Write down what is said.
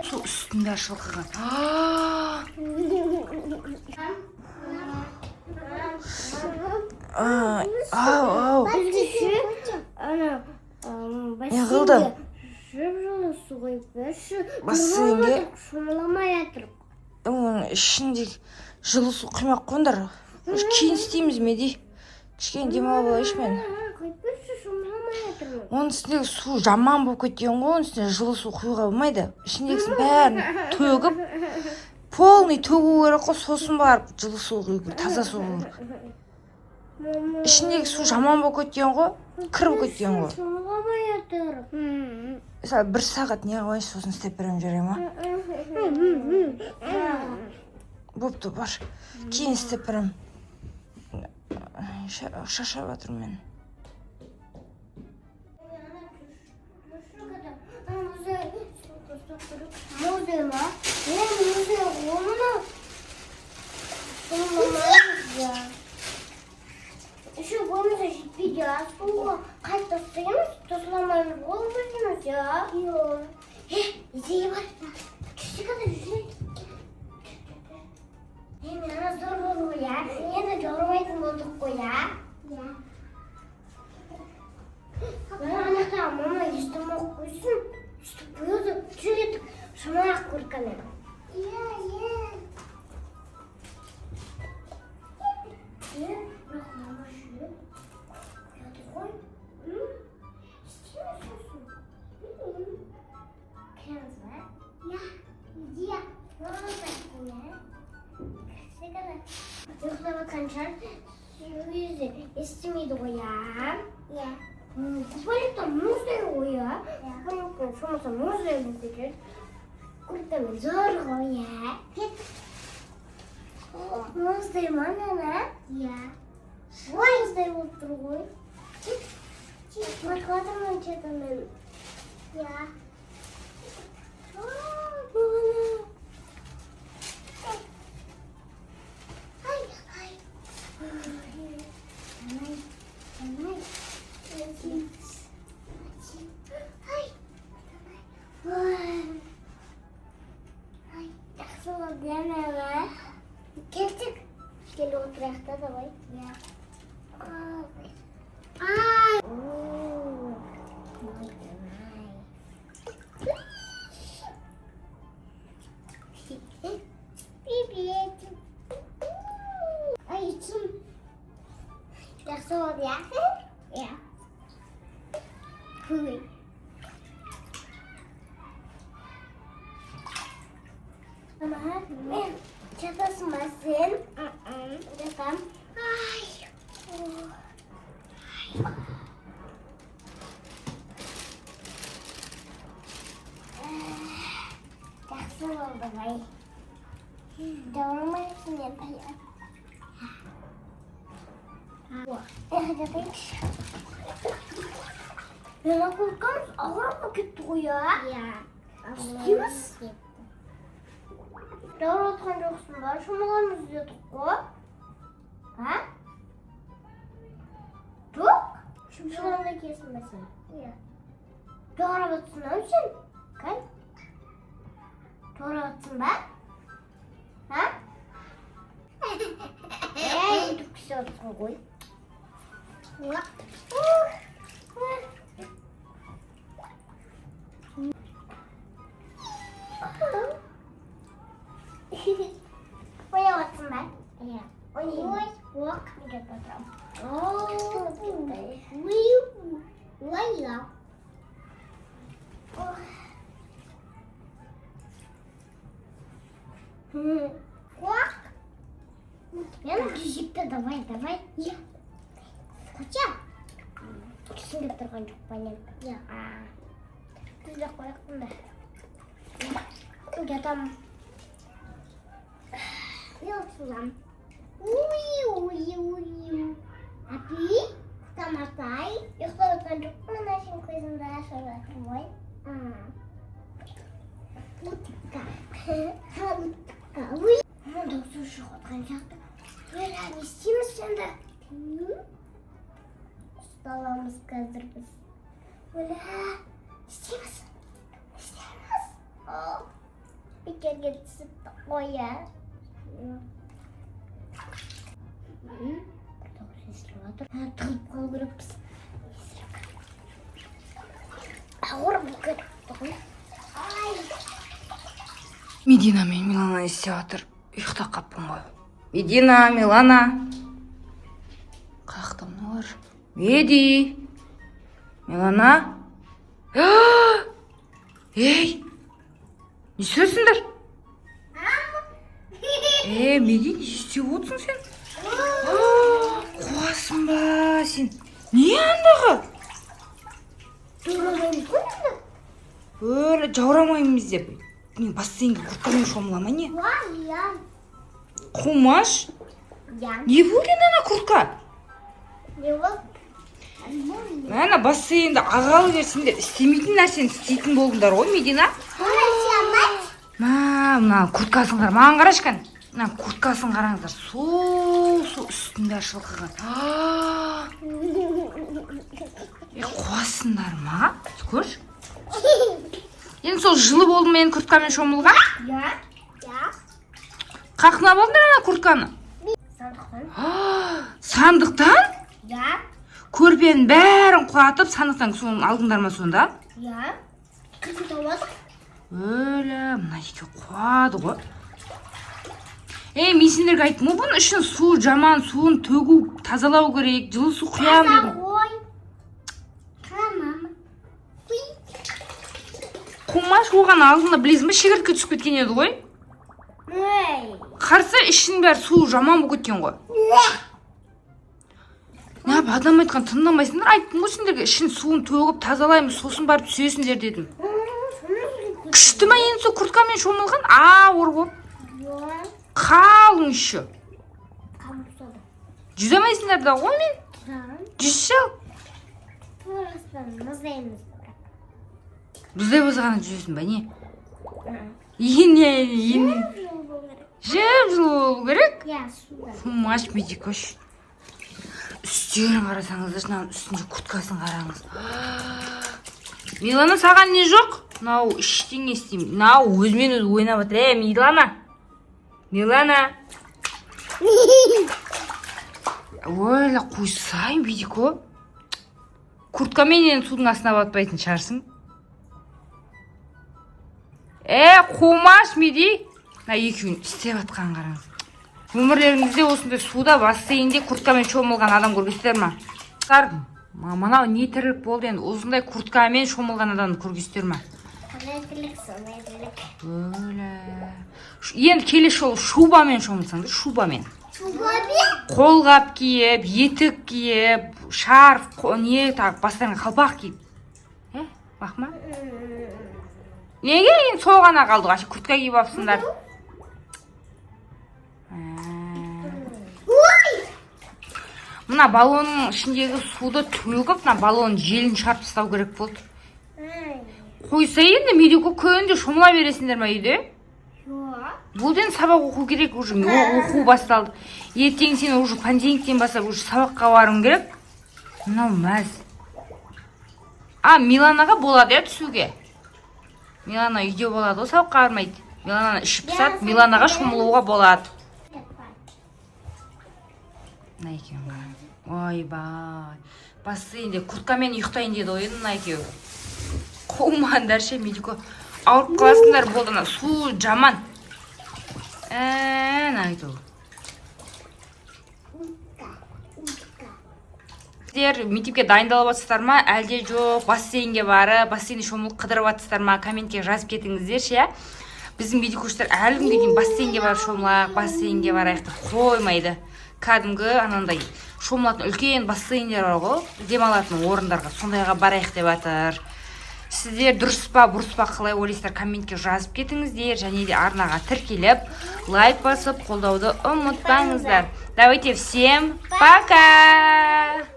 Su üstünde şılgıgan. Ne kıldın? Basınge. İçinde жылы су құймақ қондар. Кейін істейміз ме дей. Кішкене демалып алайыншы мен. Оның үстіндегі су жаман болып кеткен ғой. Оның үстіне жылы су құюға болмайды. Ішіндегісін бәрін төгіп, полный төгу керек қой. Сосын барып жылы су құю керек, таза су құю керек. Ішіндегі су жаман болып кеткен ғой. Кір болып кеткен ғой. Мысалы 1 сағат не қылайыншы, сосын істеп беремін, жарай ма? Бопты бар. Кейін істеп беремін. Шаршап жатырмын мен. Еще болмаса жетпейді, суға қайта тастаймыз, тасламаймыз, ол бөлдеміз, идея бар. Кіші қада жүрсек. Мен ана зор болды ғой, енді жарымайтын болдық қой, Анақта мама естімақ қойсын, үстіп қойды, жүреттік, шамарақ көркәлем. Бірақ мама жүріп, қояды ғой. Істеміз өсін. Кіреміз ба? Идея. Ұйықтап атқан шар өзі естімейді ғой, Купаликтен мұздай ғой, Купаликтен шомаса мұздай өздекер. Көрттемен зор ғой, Мұздай маңана? Мұздай болып тұр ғой. Батқадырмын четімен. Келдік. Келі отырақта да ғой. Айтсын. Жақсы болды, Көй. Мен жатасың ба сен? Жатам. Жақсы болды ғой. Даурымайсың мен пәйі. Жатайықшы. Мен ақылқамыз ауырып кетті ғой, Істейміз? Дауыр отқан жоқсын ба? Шомыламыз дедік қой. Жоқ? Шомыламда кесін бә сен? Дауыр батсын ау сен? Қай? Дауыр батсын ба? Түк кісі отсын ғой. Ойнап жатсың ба? Ойнаймын. Оқ, неге отырам? Оқ. Мен жүзікті давай. Қоча? Түсініп тұрған жоқ па мен? Түзде қойықтым да. Жатам. Yolsuzam. Api, tamatay. Yoksa çok bana şimdi kızımda yaşarım var. Mutka. Doktor şu kadar yaptı. Böyle istiyor musun da? Ustalarımız hazır biz. Böyle istiyor musun? İstiyor musun? Сумкаға түсіп қоя. Тығып қалу керекпіз. Ауыр бұл керек. Медина мен Милана естеп жатыр. Ұйықтап қаппын ғой. Медина, Милана. Қақта мыналар? Меди. Милана. Ей, не істесіңдер? Меди, не істеп отырсың сен? Қуасың ба сен? Не андағы? Жаурамаймыз ғой? Өлі жаурамаймыз деп. Мен бассейнге курткамен шомылама не? Қумаш? Не болды ана куртка? Не болды? Ана бассейнде ағалы берсіңдер, істемейтін нәрсені істейтін болдыңдар ғой, Медина? Мына курткасын қара, маған қарашқан. Мына курткасын қараңыздар, су үстінде ашылқыған. Қуасыңдар ма? Көрші? Енді сол жылы болды мен курткамен шомылға? Я. Қақына болдыңдар ана куртканы? Сандықтан. Сандықтан? Я. Көрпенің бәрін құлатып, сандықтан соны алдыңдар ма сонда? Я. Күтіп ауадық. Өлі, мына еке қуады ғой. Мен сендерге айттым, бұның үшін су жаман, суын төгу, тазалау керек, жылы су құям дедім. Ой. Мама. Қумаш оған алдында білесің бе, шегіртке түсіп кеткен еді ғой. Қарсы ішінің бәрі су жаман болып кеткен ғой. Не адам айтқан тыңдамайсыңдар, айттым ғой сендерге ішін суын төгіп тазалаймыз, сосын барып түсесіңдер дедім. Күшті ма енді сол курткамен шомылған? Ауыр ғой. Қалың үші. Жүзе алмайсыңдар да ғой мен? Жүзші ал. Бұздай болса ғана жүзесің ба, не? Ене. Жеп жылы болу керек? Қумаш медикош. Үстерін қарасаңыздар, үстінде курткасын қараңыз. Милана, саған не жоқ? Нау іштеңе істеймін. Нау өзімен өзі ойнап отыр. Милана. Ойла қойсайын бейдіко. Курткамен судың астына батпайтын шығарсың. Қумаш меди. Екеуін істеп атқан қараңыз. Өмірлеріңізде осындай суда, бассейнде курткамен шомылған адам көргестер ма? Мынау не тірлік болды енді, осындай курткамен шомылған адамды көргестер ма? Енді келесі жолы шубамен шомылсаңдар, шубамен. Қолғап киіп, етік киіп, шарф, не тағып, бастарыңа қалпақ киіп. Бақма? Неге енді сол ғана қалды, ашы куртка киіп апсыңдар. Мына балонның ішіндегі суды төгіп, мына балонның желін шарп тастау керек болды. Қойса енді медико күнде шомыла бересіңдер ма үйде? Болды енді сабақ оқу керек, уже оқу басталды. Ертең сен уже понедельниктен бастап уже сабаққа баруың керек. Мынау мәз. Миланаға болады түсуге. Милана үйде болады, ол сабаққа бармайды. Милананы ішіп пысады, Миланаға шомылуға болады. Мына екеуін қараң. Ойбай. Бассейнде курткамен ұйықтайын деді ойын мына екеуі. Қумандар ше, медико. Ауырып қаласыңдар болды, су жаман. Айту. Сіздер мектепке дайындалып жатсыздар ма, әлде жоқ, бассейнге барып, бассейнде шомылып қыдырып жатсыздар ма, комментке жазып кетіңіздер ше. Біздің медикоштар әлі күнге дейін бассейнге барып шомылайық, бассейнге барайық деп қоймайды. Кәдімгі анандай шомылатын үлкен бассейндер бар ғой, демалатын орындарға сондайға барайық деп жатыр. Сіздер дұрыс па, бұрыс па қалай ойлайсыздар, комментке жазып кетіңіздер, және де арнаға тіркеліп, лайк басып, қолдауды ұмытпаңыздар. Давайте всем пока!